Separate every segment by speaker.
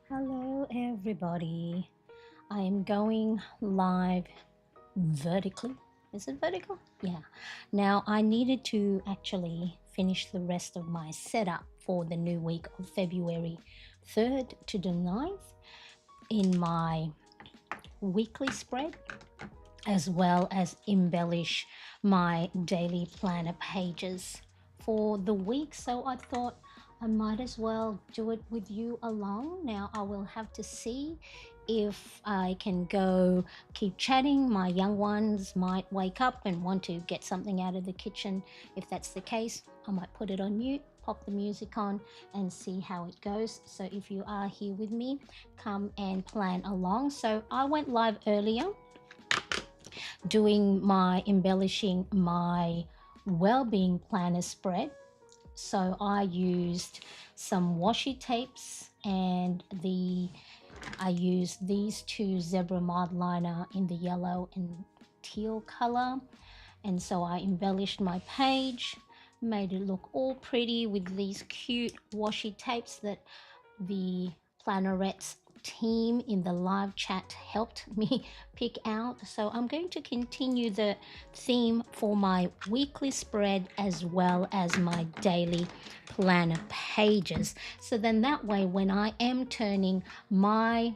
Speaker 1: Hello, everybody. I am going live vertically. Is it vertical? Yeah. Now, I needed to actually finish the rest of my setup for the new week of February 3rd to the 9th in my weekly spread, as well as embellish my daily planner pages for the week. So I thought I might as well do it with you along. Now I will have to see if I can go keep chatting. My young ones might wake up and want to get something out of the kitchen. If that's the case, I might put it on mute, pop the music on, and see how it goes. So if you are here with me, come and plan along. So I went live earlier doing my embellishing my well-being planner spread. So I used some washi tapes and I used these two zebra mold liner in the yellow and teal color, and so I embellished my page, made it look all pretty with these cute washi tapes that the Plannerettes team in the live chat helped me pick out. So I'm going to continue the theme for my weekly spread as well as my daily planner pages. So then that way, when I am turning my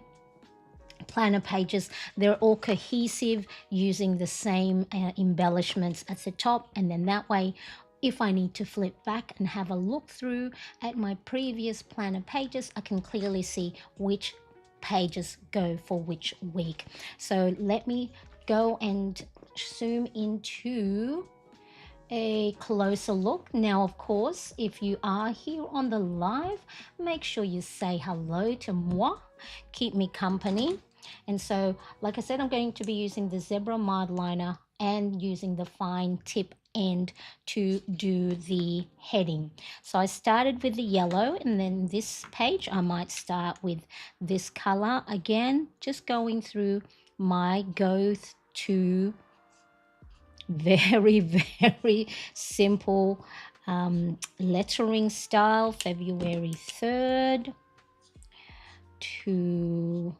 Speaker 1: planner pages, they're all cohesive using the same embellishments at the top, and then that way if I need to flip back and have a look through at my previous planner pages, I can clearly see which pages go for which week. So let me go and zoom into a closer look. Now, of course, if you are here on the live, make sure you say hello to moi, keep me company. And so, like I said, I'm going to be using the zebra mild liner and using the fine tip end to do the heading. So I started with the yellow, and then this page I might start with this color again, just going through my go-to very very simple lettering style, February 3rd to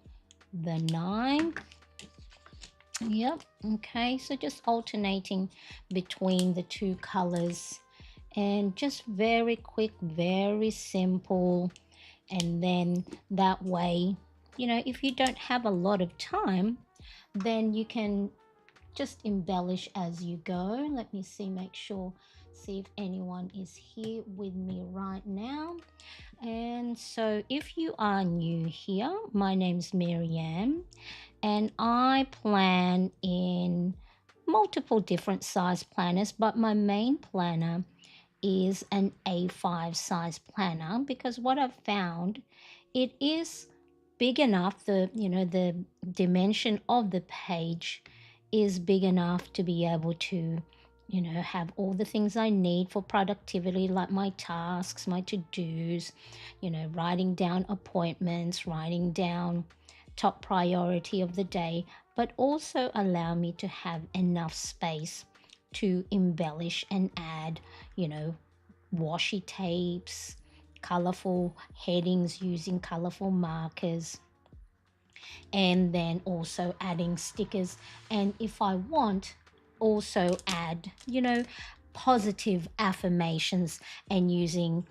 Speaker 1: the 9th. Yep. Okay, so just alternating between the two colors and just very quick, very simple. And then that way, if you don't have a lot of time, then you can just embellish as you go. Let me see, see if anyone is here with me right now. And so if you are new here, my name's Marianne, and I plan in multiple different size planners, but my main planner is an A5 size planner because what I've found, it is big enough, the dimension of the page is big enough to be able to have all the things I need for productivity, like my tasks, my to-dos, writing down appointments, writing down top priority of the day, but also allow me to have enough space to embellish and add washi tapes, colorful headings using colorful markers, and then also adding stickers. And if I want, also add, positive affirmations and using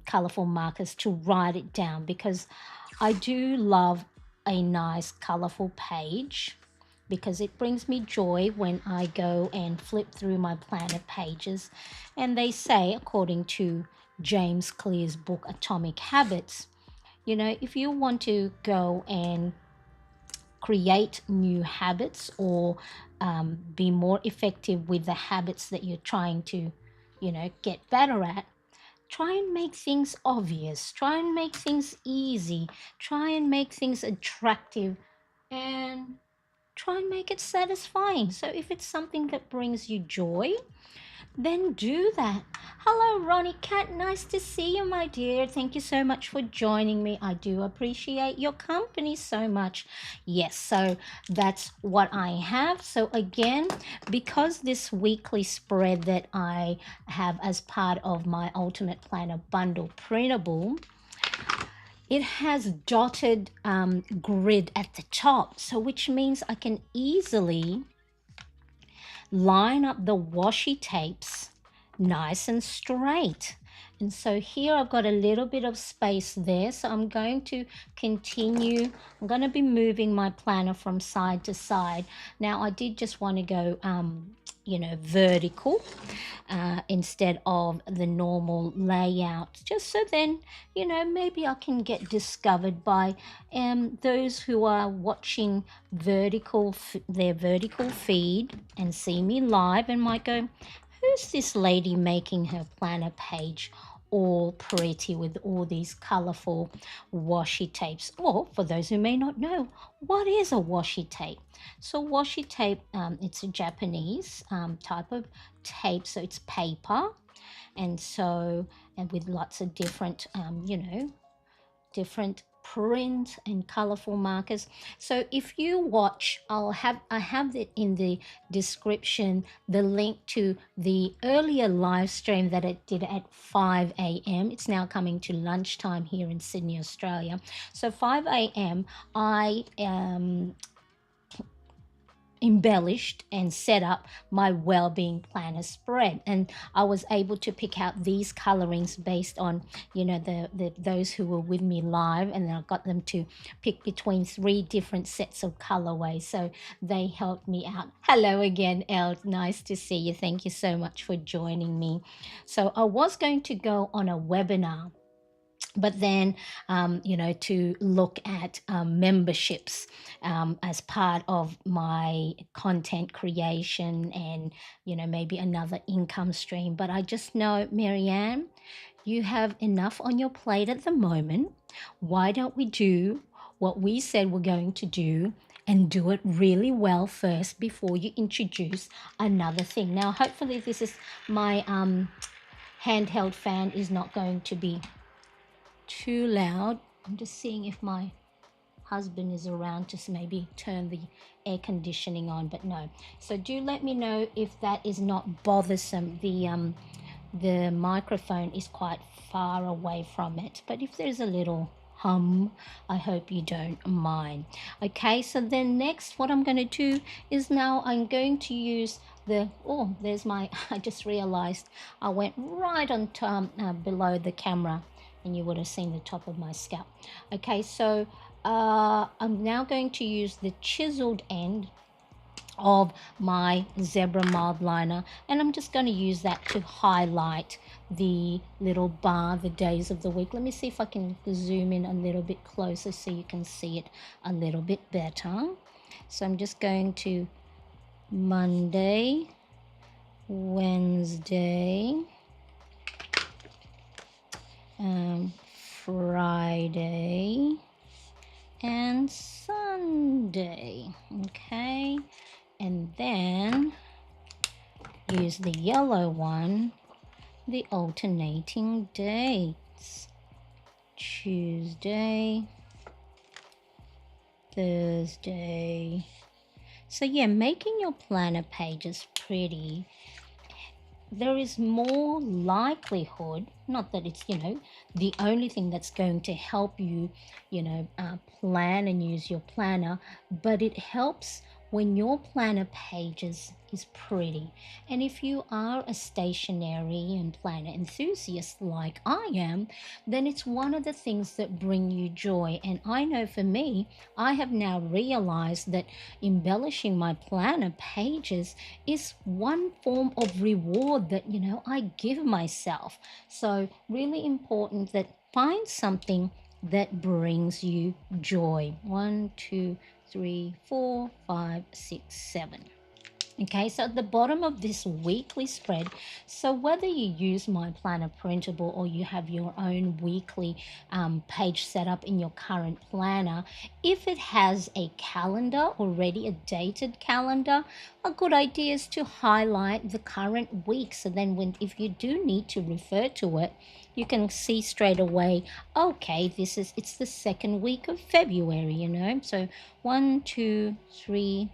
Speaker 1: colorful markers to write it down, because I do love a nice colorful page because it brings me joy when I go and flip through my planner pages. And they say, according to James Clear's book Atomic Habits, if you want to go and create new habits or be more effective with the habits that you're trying to, get better at, try and make things obvious, try and make things easy, try and make things attractive, and try and make it satisfying. So if it's something that brings you joy, then do that. Hello, Ronnie Cat. Nice to see you, my dear. Thank you so much for joining me. I do appreciate your company so much. Yes, so that's what I have. So again, because this weekly spread that I have as part of my Ultimate Planner Bundle printable it has dotted grid at the top, so which means I can easily line up the washi tapes nice and straight. And so here I've got a little bit of space there, so I'm going to continue. I'm going to be moving my planner from side to side. Now I did just want to go vertical instead of the normal layout, just so then maybe I can get discovered by those who are watching their vertical feed and see me live and might go, who's this lady making her planner page all pretty with all these colorful washi tapes? Or for those who may not know, what is a washi tape? So washi tape, it's a Japanese type of tape, so it's paper, and with lots of different different print and colorful markers. So if you watch, I have it in the description, the link to the earlier live stream that it did at 5 a.m. It's now coming to lunchtime here in Sydney, Australia. So 5 a.m. I embellished and set up my well-being planner spread, and I was able to pick out these colorings based on the those who were with me live, and then I got them to pick between 3 different sets of colorways, so they helped me out. Hello again, Elle, nice to see you. Thank you so much for joining me. So I was going to go on a webinar, but then to look at memberships as part of my content creation, and maybe another income stream. But I just know, Marianne, you have enough on your plate at the moment. Why don't we do what we said we're going to do and do it really well first before you introduce another thing? Now hopefully this is my handheld fan is not going to be too loud. I'm just seeing if my husband is around to maybe turn the air conditioning on, but no. So do let me know if that is not bothersome. The microphone is quite far away from it, but if there's a little hum, I hope you don't mind. Okay, so then next what I'm going to do is now I'm going to use there's my I just realized I went right on below the camera, and you would have seen the top of my scalp. Okay, so I'm now going to use the chiseled end of my zebra mild liner, and I'm just going to use that to highlight the little bar, the days of the week. Let me see if I can zoom in a little bit closer so you can see it a little bit better. So I'm just going to Monday, Wednesday, Friday, and Sunday. Okay, and then use the yellow one, the alternating dates: Tuesday, Thursday. So yeah, making your planner pages pretty, there is more likelihood, not that it's the only thing that's going to help you plan and use your planner, but it helps when your planner pages is pretty. And if you are a stationery and planner enthusiast like I am, then it's one of the things that bring you joy. And I know for me, I have now realized that embellishing my planner pages is one form of reward that I give myself. So really important that find something that brings you joy. 1, 2, 3, 4, 5, 6, 7. Okay, so at the bottom of this weekly spread, so whether you use my planner printable or you have your own weekly page set up in your current planner, if it has a calendar already, a dated calendar, a good idea is to highlight the current week. So then if you do need to refer to it, you can see straight away, okay, it's the second week of February, So 1, 2, 3,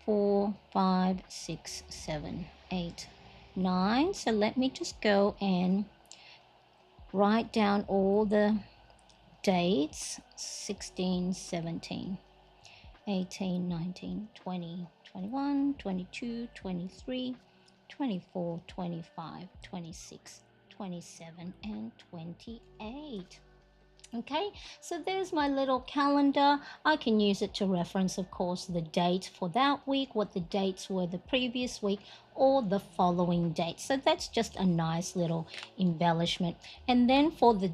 Speaker 1: 4, 5, 6, 7, 8, 9. So let me just go and write down all the dates: 16, 17, 18, 19, 20, 21, 22, 23, 24, 25, 26, 27, and 28. Okay, so there's my little calendar. I can use it to reference, of course, the date for that week, what the dates were the previous week, or the following date. So that's just a nice little embellishment. And then for the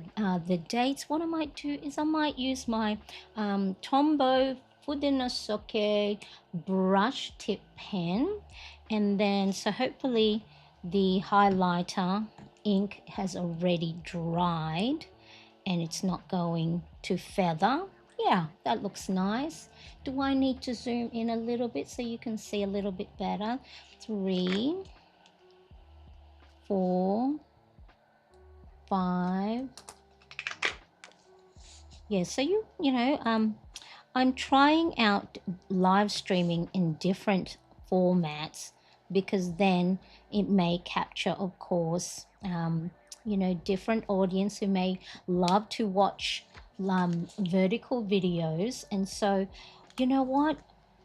Speaker 1: dates, what I might do is I might use my Tombow Fudenosuke brush tip pen, and then so hopefully the highlighter ink has already dried and it's not going to feather. Yeah, that looks nice. Do I need to zoom in a little bit so you can see a little bit better? 3, 4, 5. Yeah, so I'm trying out live streaming in different formats because then it may capture, of course, different audience who may love to watch vertical videos. And so, you know what?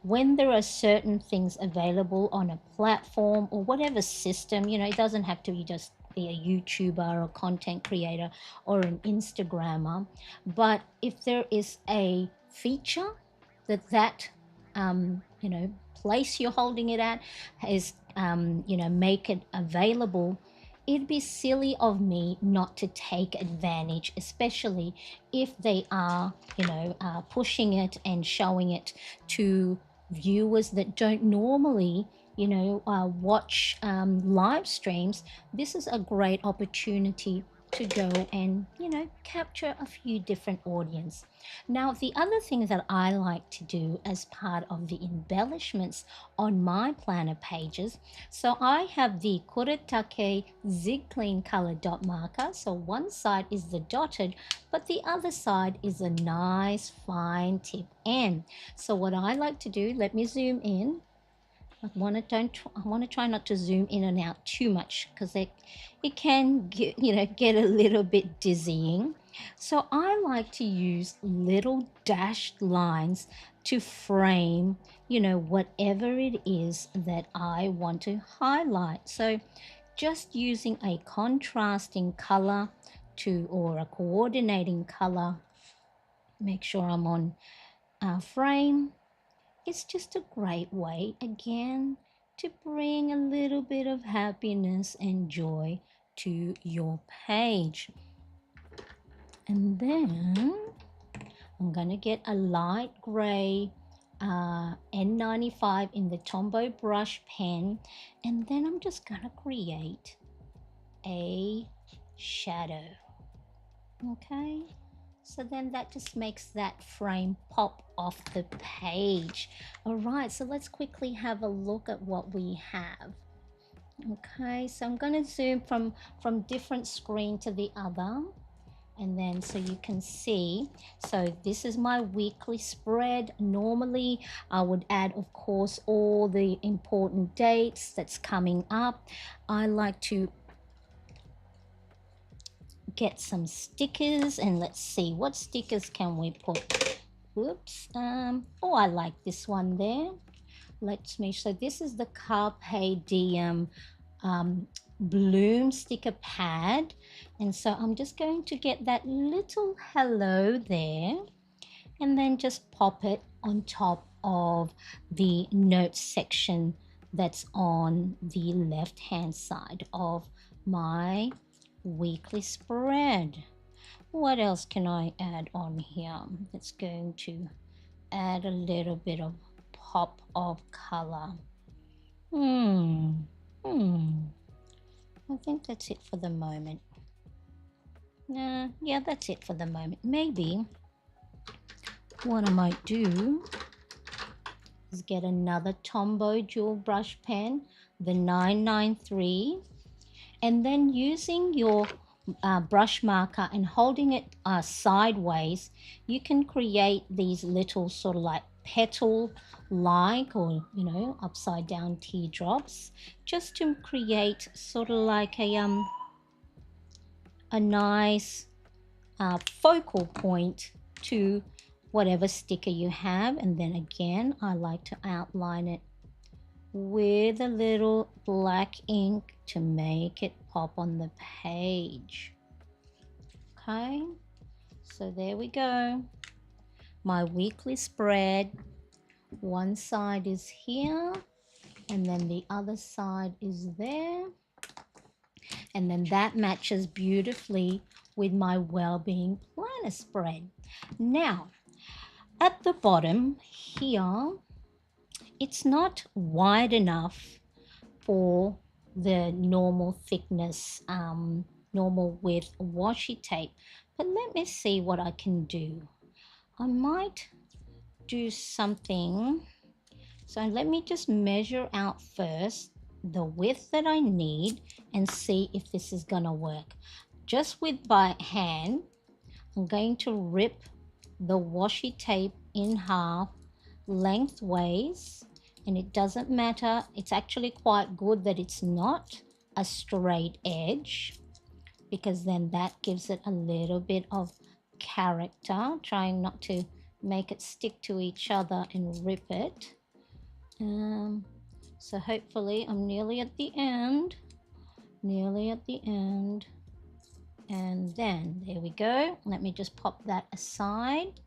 Speaker 1: When there are certain things available on a platform or whatever system, it doesn't have to just be a YouTuber or content creator or an Instagrammer. But if there is a feature that place you're holding it at is, make it available, it'd be silly of me not to take advantage, especially if they are, pushing it and showing it to viewers that don't normally, watch live streams. This is a great opportunity to go and, capture a few different audience. Now, the other thing that I like to do as part of the embellishments on my planner pages, so I have the Kuretake Zig Clean color dot marker. So one side is the dotted, but the other side is a nice fine tip N. So what I like to do, let me zoom in. I want to try not to zoom in and out too much because it can get a little bit dizzying. So I like to use little dashed lines to frame, whatever it is that I want to highlight. So just using a contrasting color or a coordinating color, make sure I'm on frame. It's just a great way, again, to bring a little bit of happiness and joy to your page. And then I'm going to get a light gray N95 in the Tombow brush pen, and then I'm just going to create a shadow. Okay, so then that just makes that frame pop off the page. All right, so let's quickly have a look at what we have. Okay, so I'm going to zoom from different screen to the other, and then so you can see. So this is my weekly spread. Normally I would add, of course, all the important dates that's coming up. I like to get some stickers, and let's see, what stickers can we put? Oops. Oh, I like this one there. Let's make sure. This is the Carpe Diem bloom sticker pad, and so I'm just going to get that little hello there, and then just pop it on top of the notes section that's on the left hand side of my weekly spread. What else can I add on here that's going to add a little bit of pop of color? I think that's it for the moment. Yeah, that's it for the moment. Maybe what I might do is get another Tombow dual brush pen, the 993, and then using your brush marker and holding it sideways, you can create these little sort of like petal like, or upside down teardrops, just to create sort of like a nice focal point to whatever sticker you have. And then again, I like to outline it with a little black ink to make it pop on the page. Okay, so there we go. My weekly spread. One side is here and then the other side is there. And then that matches beautifully with my well-being planner spread. Now, at the bottom here, it's not wide enough for the normal thickness, normal width washi tape. But let me see what I can do. I might do something. So let me just measure out first the width that I need and see if this is gonna work. Just with by hand, I'm going to rip the washi tape in half lengthways, and it doesn't matter. It's actually quite good that it's not a straight edge, because then that gives it a little bit of character, trying not to make it stick to each other and rip it. So hopefully I'm nearly at the end, and then there we go. Let me just pop that aside,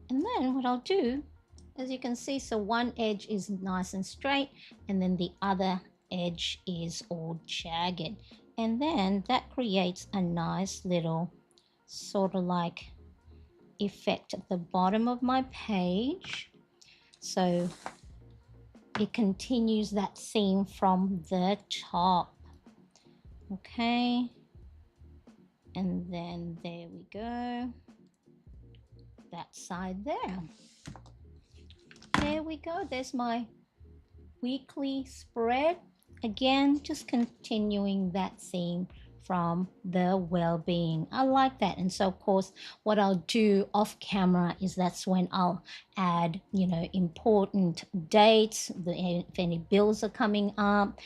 Speaker 1: and then what I'll do, as you can see, so one edge is nice and straight and then the other edge is all jagged, and then that creates a nice little sort of like effect at the bottom of my page. So it continues that theme from the top. Okay, and then there we go, that side there. There we go, there's my weekly spread. Again, just continuing that theme from the well-being. I like that. And so of course what I'll do off camera is that's when I'll add, you know, important dates, if any bills are coming up,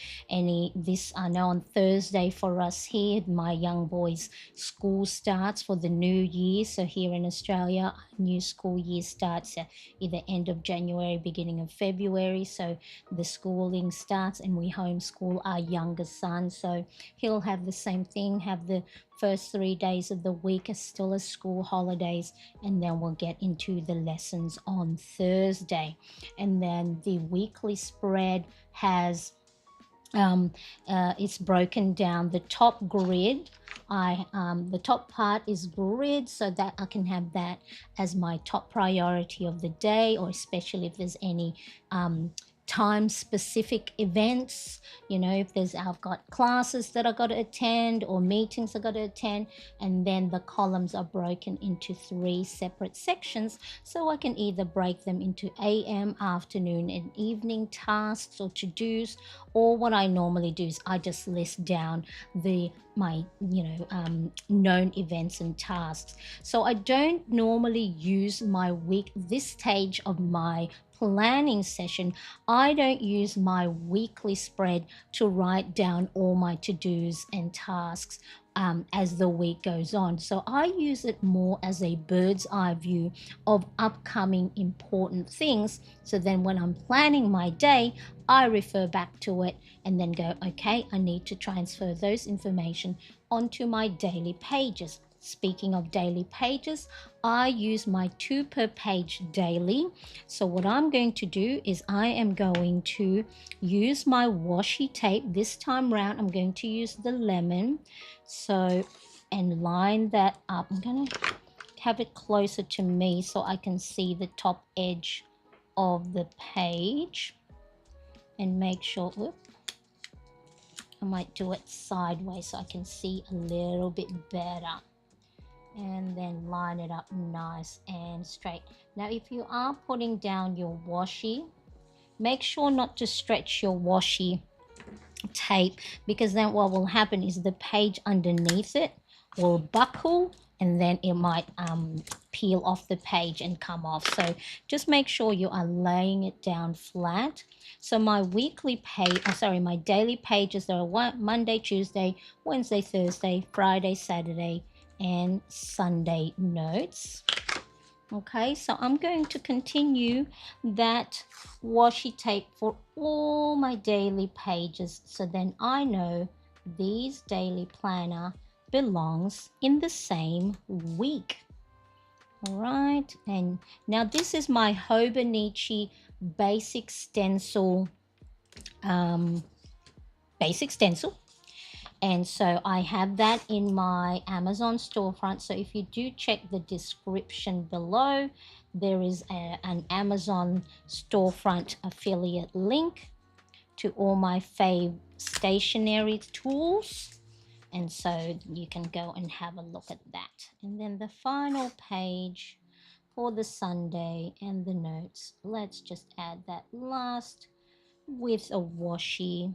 Speaker 1: this I know on Thursday for us here, my young boys' school starts for the new year. So here in Australia, new school year starts either end of January, beginning of February. So the schooling starts and we homeschool our youngest son. So he'll have the same thing, have the first 3 days of the week as still as school holidays, and then we'll get into the lessons on Thursday. And then the weekly spread has it's broken down. The top grid, the top part is grid, so that I can have that as my top priority of the day, or especially if there's any time specific events, you know, if there's I've got classes that I got to attend or meetings I got to attend, and then the columns are broken into 3 separate sections, so I can either break them into AM, afternoon and evening tasks or to-dos, or what I normally do is I just list down my known events and tasks. So I don't normally use my week, this stage of my planning session, I don't use my weekly spread to write down all my to-dos and tasks as the week goes on. So I use it more as a bird's eye view of upcoming important things. So then when I'm planning my day, I refer back to it and then go, okay, I need to transfer those information onto my daily pages. Speaking of daily pages, I use my 2 per page daily. So what I'm going to do is I am going to use my washi tape. This time round, I'm going to use the lemon. So, and line that up. I'm going to have it closer to me so I can see the top edge of the page. And make sure, I might do it sideways so I can see a little bit better. And then line it up nice and straight. Now if you are putting down your washi, make sure not to stretch your washi tape, because then what will happen is the page underneath it will buckle and then it might peel off the page and come off. So just make sure you are laying it down flat. So my weekly page, my daily pages, there are Monday, Tuesday, Wednesday, Thursday, Friday, Saturday, and Sunday notes. Okay, so I'm going to continue that washi tape for all my daily pages, so then I know these daily planner belongs in the same week. All right, and now this is my Hobonichi basic stencil, basic stencil. And so I have that in my Amazon storefront. So if you do check the description below, there is an Amazon storefront affiliate link to all my fave stationery tools. And so you can go and have a look at that. And then the final page for the Sunday and the notes. Let's just add that last with a washi.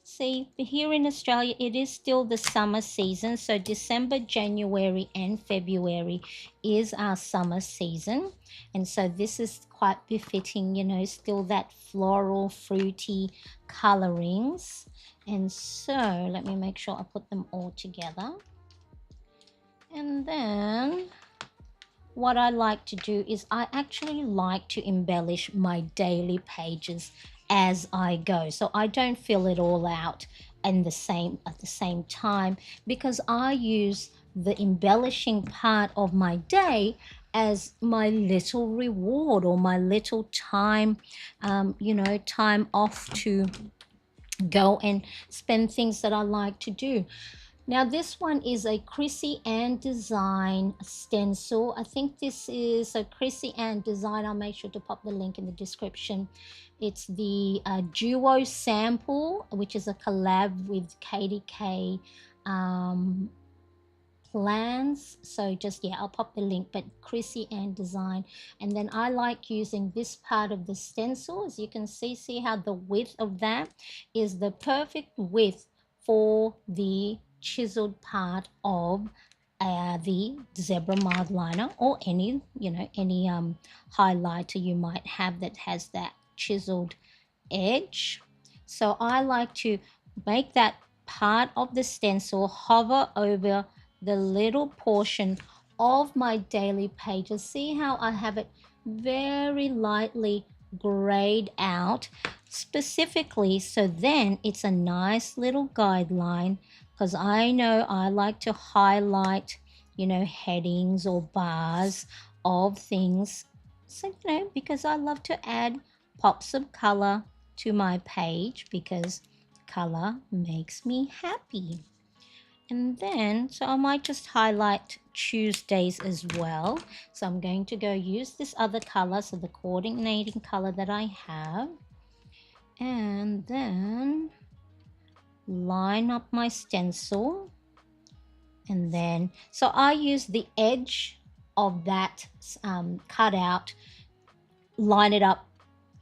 Speaker 1: See, here in Australia, it is still the summer season. So December, January, and February is our summer season. And so this is quite befitting, you know, still that floral, fruity colorings. And so let me make sure I put them all together. And then what I like to do is I actually like to embellish my daily pages as I go, so I don't fill it all out at the same time, because I use the embellishing part of my day as my little reward or my little time, time off to go and spend things that I like to do. Now this one is a Chrissy Ann Design stencil. I think this is a Chrissy Ann Design. I'll make sure to pop the link in the description. It's the Duo Sample, which is a collab with Katie K plans. So just, yeah, I'll pop the link, but Chrissy Ann Design. And then I like using this part of the stencil. As you can see how the width of that is the perfect width for the chiseled part of the zebra mild liner, or any highlighter you might have that has that chiseled edge. So I like to make that part of the stencil hover over the little portion of my daily pages. See how I have it very lightly grayed out specifically, so then it's a nice little guideline, because I know I like to highlight, headings or bars of things. So, because I love to add pops of color to my page, because color makes me happy. And then, so I might just highlight Tuesdays as well. So I'm going to go use this other color, so the coordinating color that I have. And then line up my stencil. And then, so I use the edge of that cutout, line it up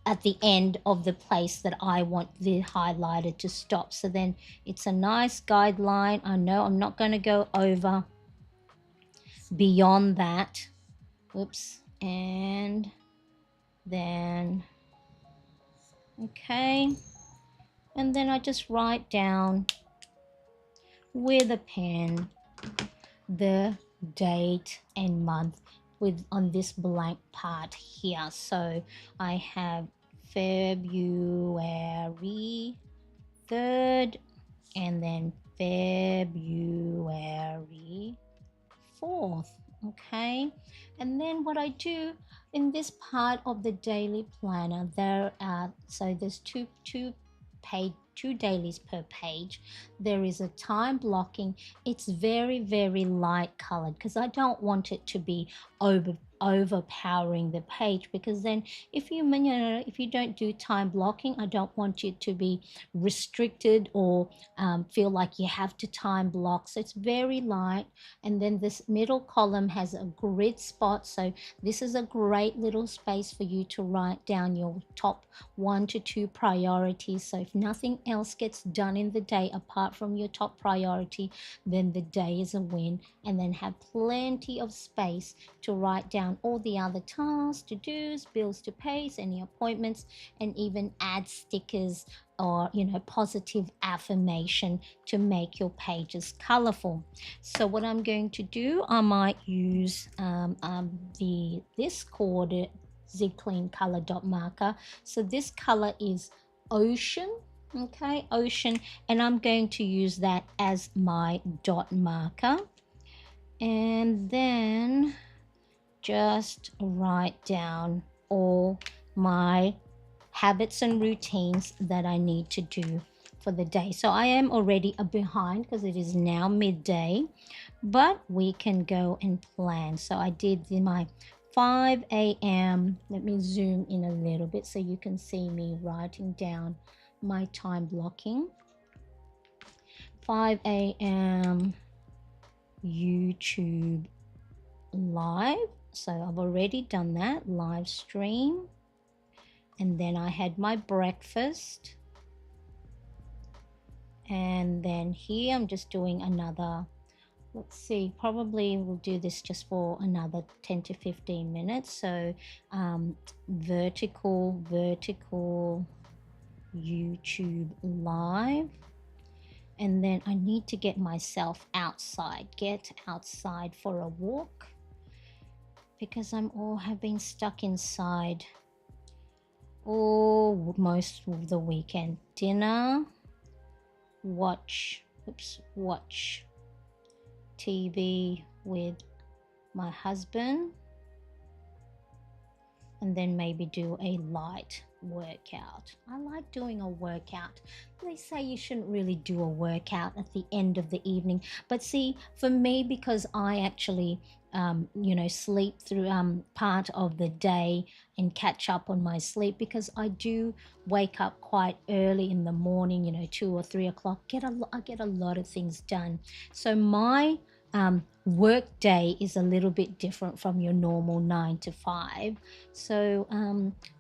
Speaker 1: at the end of the place that I want the highlighter to stop. So then it's a nice guideline. I know I'm not going to go over beyond that. Oops. And then, okay. And then I just write down with a pen the date and month on this blank part here. So I have February 3rd, and then February 4th. Okay, and then what I do in this part of the daily planner, there's two dailies per page. There is a time blocking. It's very, very light colored, because I don't want it to be overpowering the page, because then if you don't do time blocking, I don't want you to be restricted or feel like you have to time block. So it's very light. And then this middle column has a grid spot, so this is a great little space for you to write down your top 1 to 2 priorities. So if nothing else gets done in the day apart from your top priority, then the day is a win. And then have plenty of space to write down all the other tasks, to-dos, bills to pay, any appointments, and even add stickers or positive affirmation to make your pages colorful. So what I'm going to do, I might use this called Z Clean color dot marker. So this color is ocean. Okay, ocean, and I'm going to use that as my dot marker, and then just write down all my habits and routines that I need to do for the day. So I am already behind because it is now midday, but we can go and plan. So I did my 5 a.m. Let me zoom in a little bit so you can see me writing down my time blocking. 5 a.m. YouTube live. So I've already done that, live stream. And then I had my breakfast. And then here I'm just doing another, let's see, probably we'll do this just for another 10 to 15 minutes. So vertical YouTube live. And then I need to get myself outside, get outside for a walk, because have been stuck inside all most of the weekend. Dinner, watch TV with my husband, and then maybe do a light workout. I like doing a workout. They say you shouldn't really do a workout at the end of the evening, but see, for me, because I actually sleep through part of the day and catch up on my sleep, because I do wake up quite early in the morning, 2 or 3 o'clock. I get a lot of things done. So my work day is a little bit different from your normal 9 to 5. So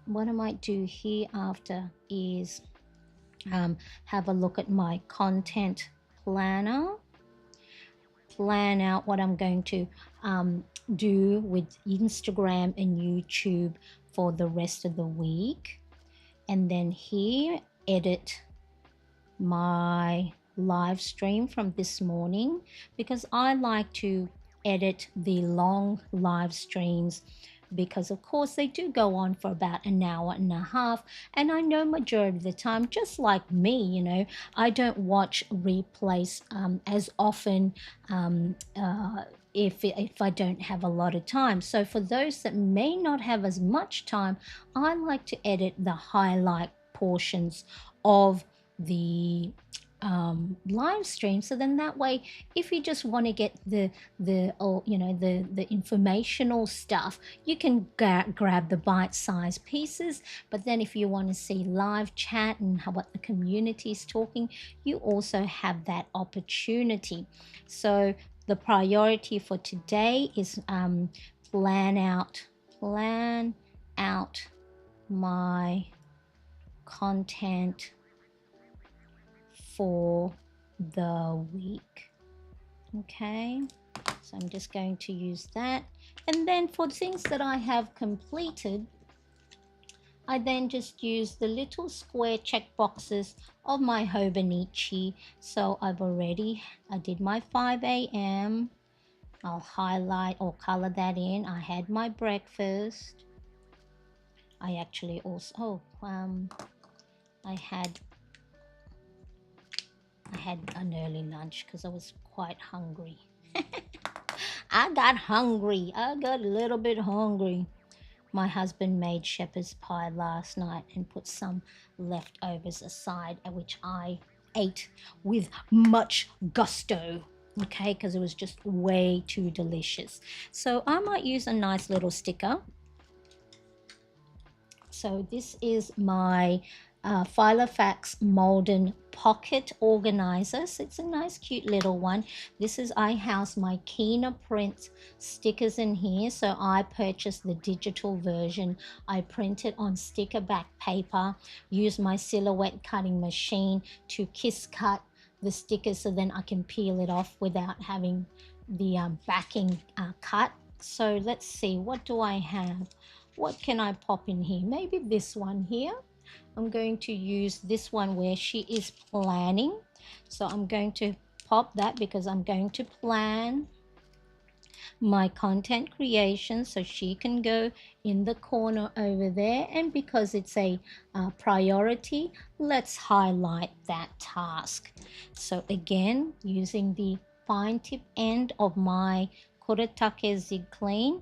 Speaker 1: what I might do here after is have a look at my content planner, plan out what I'm going to do with Instagram and YouTube for the rest of the week, and then here edit my live stream from this morning, because I like to edit the long live streams, because of course they do go on for about an hour and a half, and I know majority of the time, just like me, I don't watch replays as often if I don't have a lot of time. So for those that may not have as much time, I like to edit the highlight portions of the live stream. So then that way, if you just want to get the informational stuff, you can grab the bite-sized pieces. But then if you want to see live chat and what the community is talking, you also have that opportunity. So the priority for today is plan out my content for the week. Okay, so I'm just going to use that, and then for things that I have completed, I then just use the little square check boxes of my Hobonichi. So I did my 5 a.m. I'll highlight or color that in. I had my breakfast. I actually also I had an early lunch because I was quite hungry. I got a little bit hungry. My husband made shepherd's pie last night and put some leftovers aside, which I ate with much gusto, okay, because it was just way too delicious. So I might use a nice little sticker. So this is my Filofax Molden Pocket Organizer. So it's a nice cute little one. I house my Kina print stickers in here. So I purchased the digital version. I print it on sticker back paper, use my silhouette cutting machine to kiss cut the stickers so then I can peel it off without having the backing cut. So let's see, what do I have? What can I pop in here? Maybe this one here. I'm going to use this one where she is planning. So I'm going to pop that because I'm going to plan my content creation, so she can go in the corner over there. And because it's a priority, let's highlight that task. So again, using the fine tip end of my Kuretake Zig Clean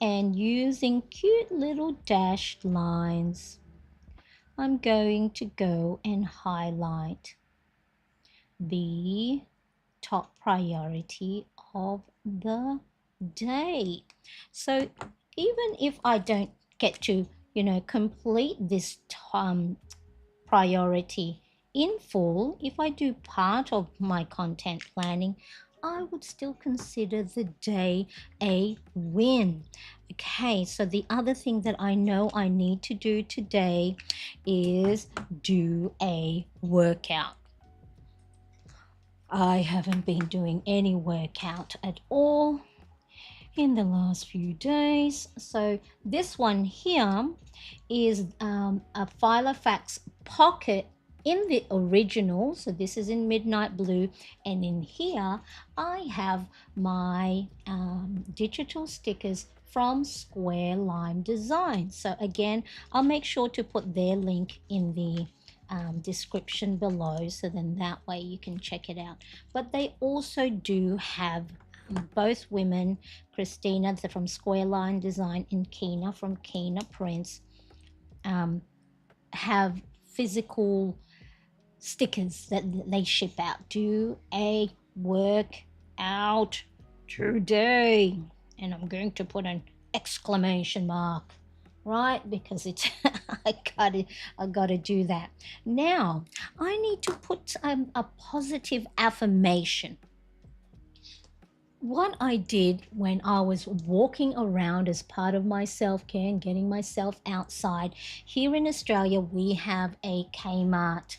Speaker 1: and using cute little dashed lines, I'm going to go and highlight the top priority of the day. So even if I don't get to, complete this priority in full, if I do part of my content planning, I would still consider the day a win. Okay, so the other thing that I know I need to do today is do a workout. I haven't been doing any workout at all in the last few days. So this one here is a Filofax pocket in the original. So this is in midnight blue, and in here I have my digital stickers from Square Lime Design. So again, I'll make sure to put their link in the description below, so then that way you can check it out. But they also do have both women, Christina from Square Line Design and Kina from Kina Prints, have physical stickers that they ship out. Do a workout today, and I'm going to put an exclamation mark, right? Because it's I gotta do that. Now I need to put a positive affirmation. What I did when I was walking around as part of my self-care and getting myself outside, here in Australia we have a Kmart,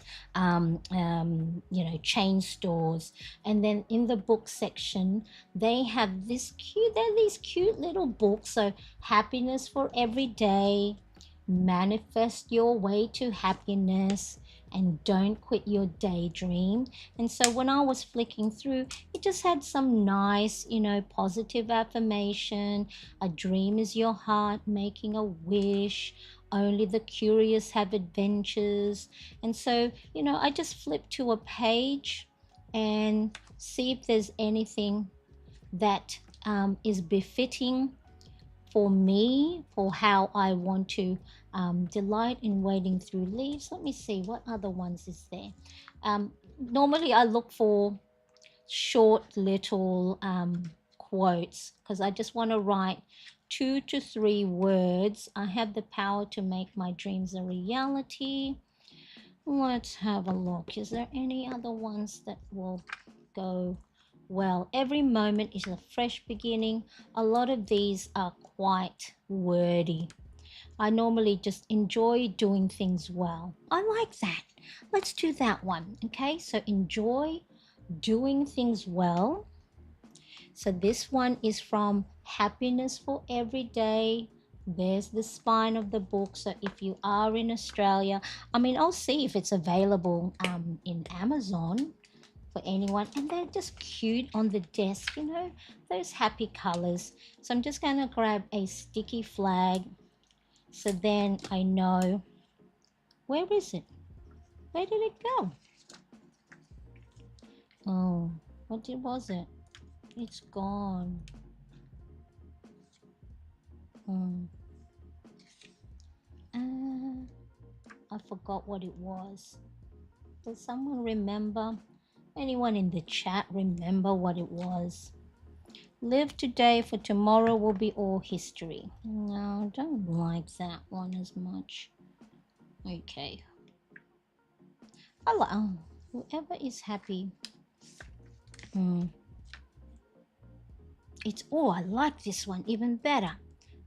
Speaker 1: chain stores, and then in the book section they have these cute little books. So happiness for every day, manifest your way to happiness, and don't quit your daydream. And so when I was flicking through, it just had some nice, positive affirmation. A dream is your heart making a wish. Only the curious have adventures. And so, I just flipped to a page and see if there's anything that is befitting for me, for how I want to delight in wading through leaves. Let me see, what other ones is there? Normally I look for short little quotes because I just want to write 2 to 3 words. I have the power to make my dreams a reality. Let's have a look. Is there any other ones that will go well? Every moment is a fresh beginning. A lot of these are quite wordy. I normally just enjoy doing things well. I like that. Let's do that one. Okay, so enjoy doing things well. So this one is from Happiness for Every Day. There's the spine of the book. So if you are in Australia, I'll see if it's available in Amazon for anyone. And they're just cute on the desk, those happy colors. So I'm just going to grab a sticky flag. So then I know, where is it? Where did it go? Oh, was it? It's gone. I forgot what it was. Does someone remember? Anyone in the chat remember what it was? Live today, for tomorrow will be all history. No, I don't like that one as much. Okay. Whoever is happy. I like this one even better.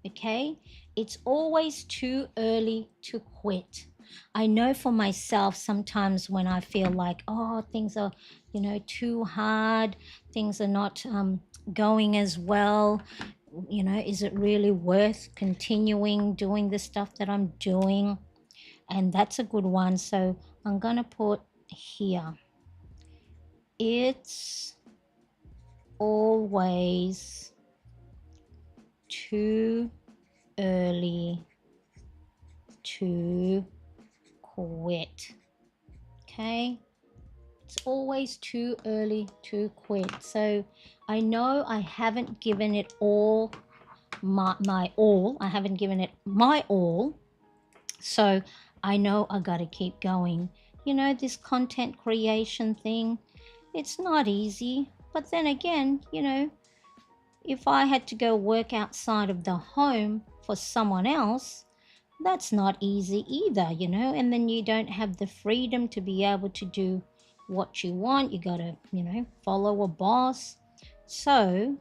Speaker 1: Okay, it's always too early to quit. I know for myself, sometimes when I feel like, things are, too hard, things are not going as well, is it really worth continuing doing the stuff that I'm doing? And that's a good one. So I'm going to put here, it's always too early to quit. Okay, it's always too early to quit. So I know I haven't given it all my all. I haven't given it my all. So I know I got to keep going. You know, this content creation thing, it's not easy. But then again, you know, if I had to go work outside of the home for someone else, that's not easy either, you know, and then you don't have the freedom to be able to do what you want. You got to, you know, follow a boss. So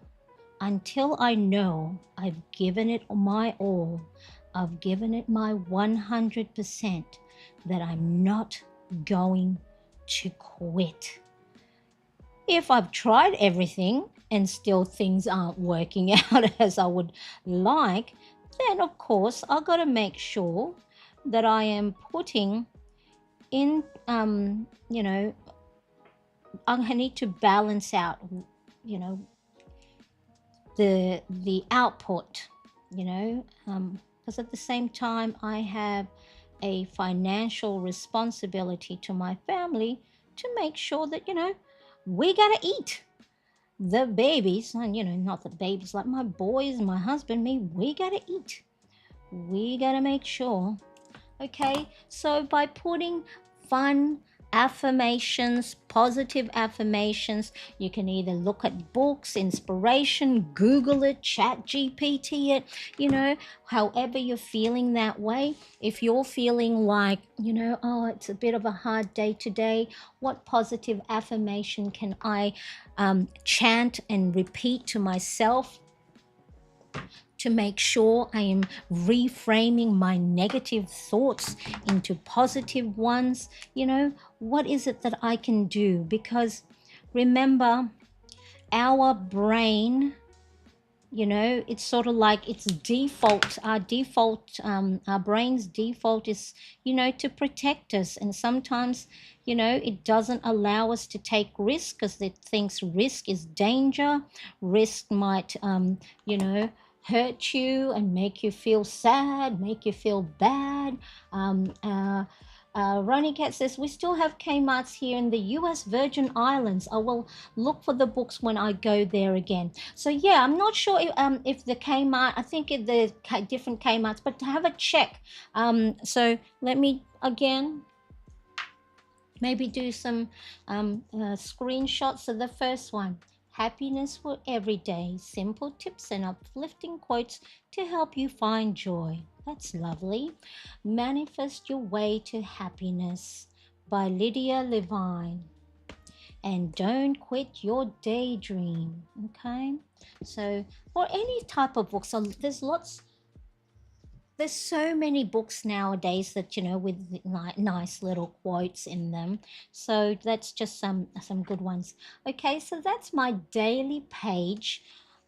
Speaker 1: until I know I've given it my all, I've given it my 100%, that I'm not going to quit. If I've tried everything and still things aren't working out as I would like, then of course I've got to make sure that I am putting in, you know, I need to balance out, you know, the output, you know, because at the same time I have a financial responsibility to my family to make sure that, you know, we gotta eat. The babies, and you know, not the babies, like my boys, my husband, me, we gotta eat. We gotta make sure. Okay, so by putting fun affirmations, positive affirmations, you can either look at books, inspiration, Google it, chat GPT it, you know, however you're feeling that way. If you're feeling like, you know, oh, it's a bit of a hard day today, what positive affirmation can I chant and repeat to myself to make sure I am reframing my negative thoughts into positive ones? You know, what is it that I can do? Because remember, our brain, you know, it's sort of like its default, our brain's default is, you know, to protect us. And sometimes, you know, it doesn't allow us to take risk because it thinks risk is danger. Risk might, you know, hurt you and make you feel sad, make you feel bad. um, uh, Ronnie Cat says, we still have Kmart's here in the US Virgin Islands. I will look for the books when I go there again. So yeah, I'm not sure if the Kmart, I think the different Kmart's, but to have a check. So let me again maybe do some screenshots of the first one. Happiness for every day. Simple tips and uplifting quotes to help you find joy. That's lovely. Manifest Your Way to Happiness by Lydia Levine. And don't quit your daydream. Okay, so or any type of book. So there's so many books nowadays that, you know, with nice little quotes in them. So that's just some good ones. Okay, so that's my daily page.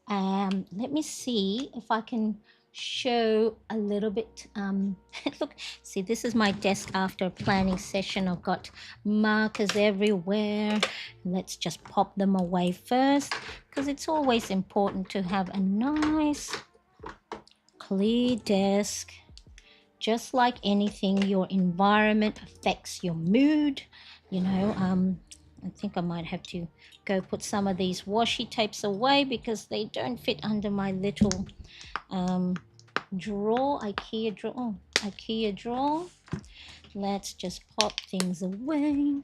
Speaker 1: Let me see if I can show a little bit. Look, see, this is my desk after a planning session. I've got markers everywhere. Let's just pop them away first, because it's always important to have a nice clear desk. Just like anything, your environment affects your mood. You know, I think I might have to go put some of these washi tapes away because they don't fit under my little drawer, IKEA drawer. Let's just pop things away.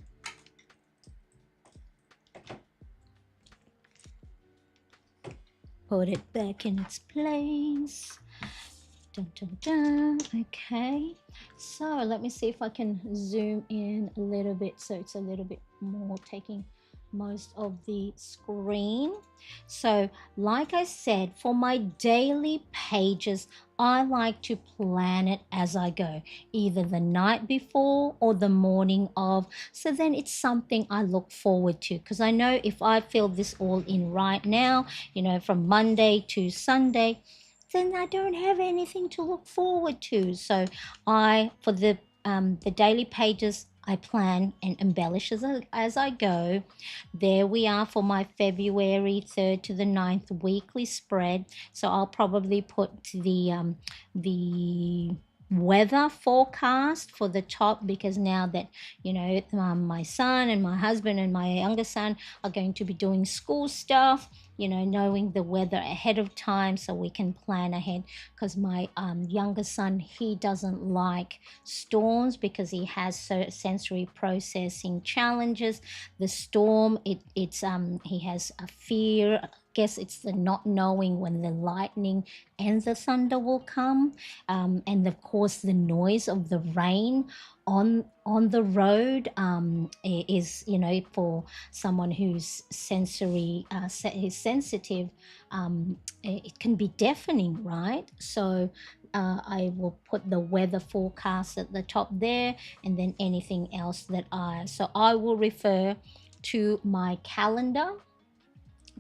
Speaker 1: Put it back in its place. Dun, dun, dun. Okay, so let me see if I can zoom in a little bit so it's a little bit more taking most of the screen. So like I said, for my daily pages, I like to plan it as I go, either the night before or the morning of. So then it's something I look forward to, because I know if I fill this all in right now, you know, from Monday to Sunday, then I don't have anything to look forward to. So for the the daily pages I plan and embellish as I go. There we are for my February 3rd to the 9th weekly spread. So I'll probably put the weather forecast for the top, because now that my son and my husband and my younger son are going to be doing school stuff, knowing the weather ahead of time so we can plan ahead. Because my younger son, he doesn't like storms because he has sensory processing challenges. The storm, he has a fear. I guess it's the not knowing when the lightning and the thunder will come, and of course the noise of the rain on the road is, for someone who's is sensitive, it can be deafening, right? So I will put the weather forecast at the top there, and then anything else so I will refer to my calendar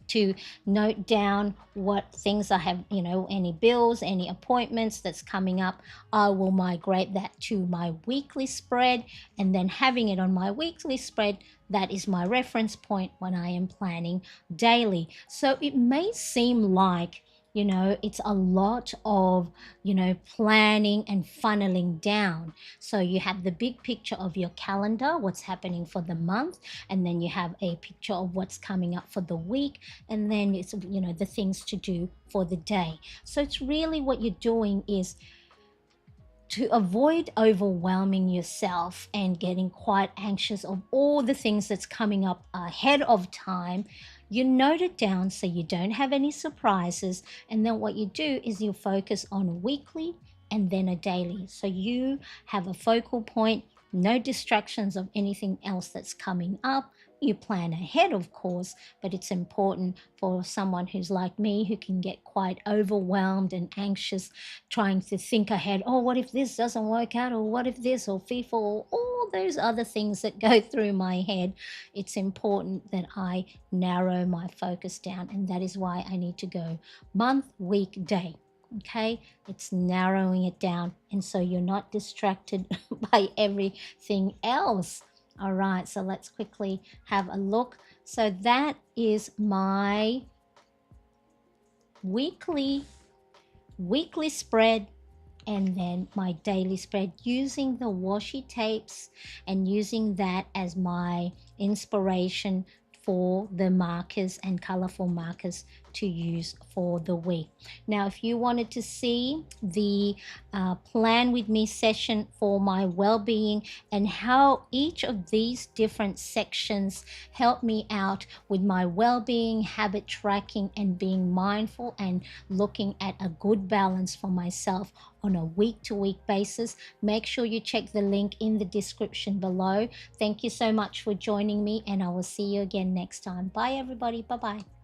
Speaker 1: to note down what things I have, any bills, any appointments that's coming up. I will migrate that to my weekly spread, and then having it on my weekly spread, that is my reference point when I am planning daily. So it may seem like, it's a lot of, planning and funneling down. So you have the big picture of your calendar, what's happening for the month, and then you have a picture of what's coming up for the week, and then it's, the things to do for the day. So it's really what you're doing is to avoid overwhelming yourself and getting quite anxious of all the things that's coming up ahead of time. You note it down so you don't have any surprises, and then what you do is you focus on a weekly and then a daily. So you have a focal point, no distractions of anything else that's coming up. You plan ahead, of course, but it's important for someone who's like me, who can get quite overwhelmed and anxious trying to think ahead. Oh, what if this doesn't work out? Or what if this, or FIFA, or all those other things that go through my head. It's important that I narrow my focus down, and that is why I need to go month, week, day. Okay, it's narrowing it down, and so you're not distracted by everything else. All right, so let's quickly have a look. So that is my weekly spread, and then my daily spread, using the washi tapes and using that as my inspiration for the markers and colorful markers to use for the week. Now, if you wanted to see the plan with me session for my well-being and how each of these different sections help me out with my well-being, habit tracking, and being mindful and looking at a good balance for myself on a week-to-week basis, make sure you check the link in the description below. Thank you so much for joining me, and I will see you again next time. Bye, everybody. Bye-bye.